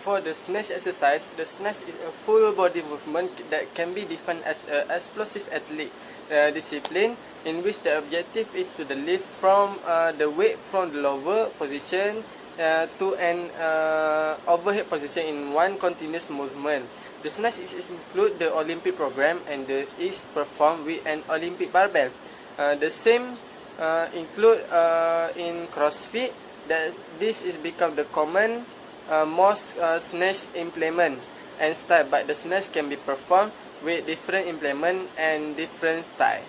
For the snatch exercise, the snatch is a full body movement that can be defined as an explosive athletic discipline in which the objective is to lift from the weight from the lower position to an overhead position in one continuous movement. The snatch include the Olympic program and is performed with an Olympic barbell. The same include in CrossFit. That this is become the common most snatch implement and style, but the snatch can be performed with different implement and different style.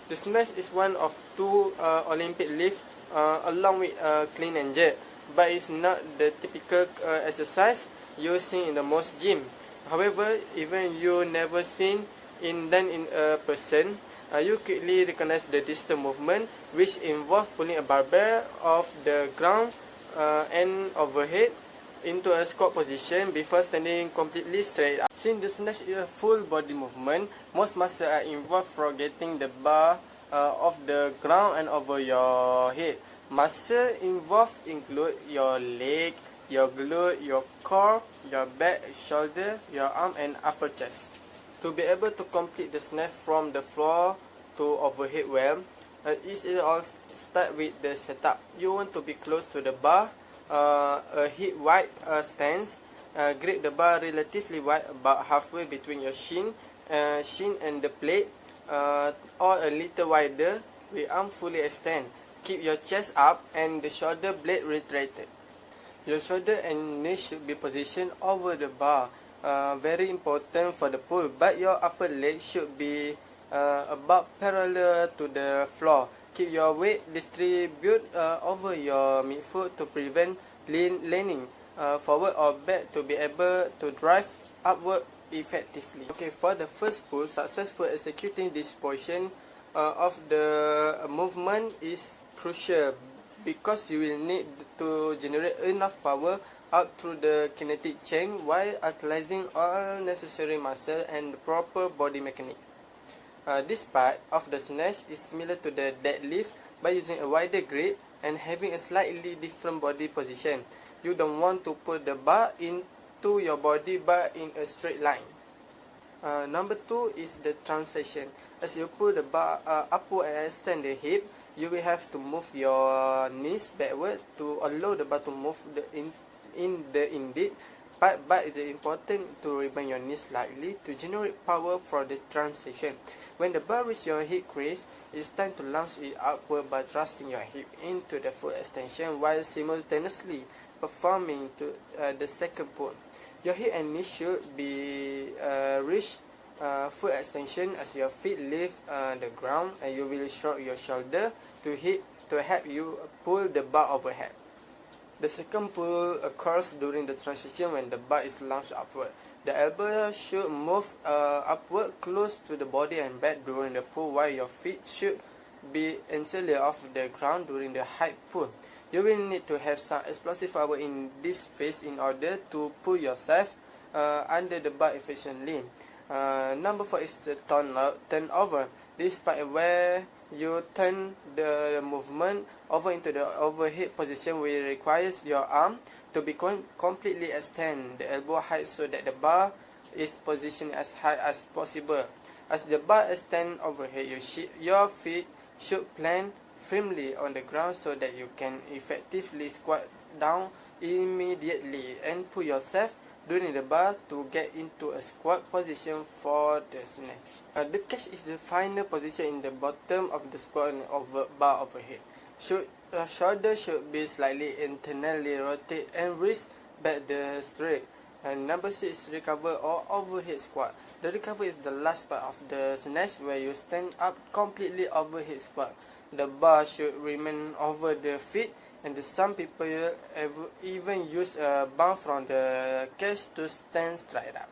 The snatch is one of two Olympic lifts along with clean and jerk, but it's not the typical exercise you see in the most gym. However, even you never seen done in a person, you quickly recognize the distant movement, which involve pulling a barbell off the ground and overhead into a squat position before standing completely straight up. Since the snatch is a full body movement, most muscles are involved for getting the bar off the ground and over your head. Muscles involved include your leg, your glute, your core, your back, shoulder, your arm, and upper chest. To be able to complete the snatch from the floor to overhead well, it all start with the setup. You want to be close to the bar, a hip wide stance. Grip the bar relatively wide, about halfway between your shin and the plate, or a little wider, with arm fully extended. Keep your chest up and the shoulder blade retracted. Your shoulder and knee should be positioned over the bar. Very important for the pull, but your upper leg should be about parallel to the floor. Keep your weight distributed over your midfoot to prevent leaning forward or back to be able to drive upward effectively. Okay, for the first pull, successful executing this portion of the movement is crucial because you will need to generate enough power out through the kinetic chain while utilizing all necessary muscle and the proper body mechanics. This part of the snatch is similar to the deadlift by using a wider grip and having a slightly different body position. You don't want to put the bar into your body but in a straight line. Number 2 is the transition. As you pull the bar upward and extend the hip, you will have to move your knees backward to allow the bar to move in the indeed. But it is important to remain your knees slightly to generate power for the transition. When the bar reaches your hip crease, it's time to launch it upward by thrusting your hip into the full extension while simultaneously performing the second pull. Your hip and knees should be reach full extension as your feet leave the ground, and you will shrug your shoulder to help you pull the bar overhead. The second pull occurs during the transition when the bar is launched upward. The elbow should move upward close to the body and back during the pull, while your feet should be entirely off the ground during the high pull. You will need to have some explosive power in this phase in order to pull yourself under the bar efficiently. Number 4 is the turnover. This part where you turn the movement over into the overhead position will requires your arm to be completely extend the elbow height so that the bar is positioned as high as possible. As the bar extends overhead, your feet should plant firmly on the ground so that you can effectively squat down immediately and pull yourself during the bar to get into a squat position for the snatch. The catch is the final position in the bottom of the squat and bar overhead. Shoulder should be slightly internally rotated and wrist back straight. And number 6 is recover or overhead squat. The recover is the last part of the snatch where you stand up completely overhead squat. The bar should remain over the feet, and some people even use a bar from the cage to stand straight up.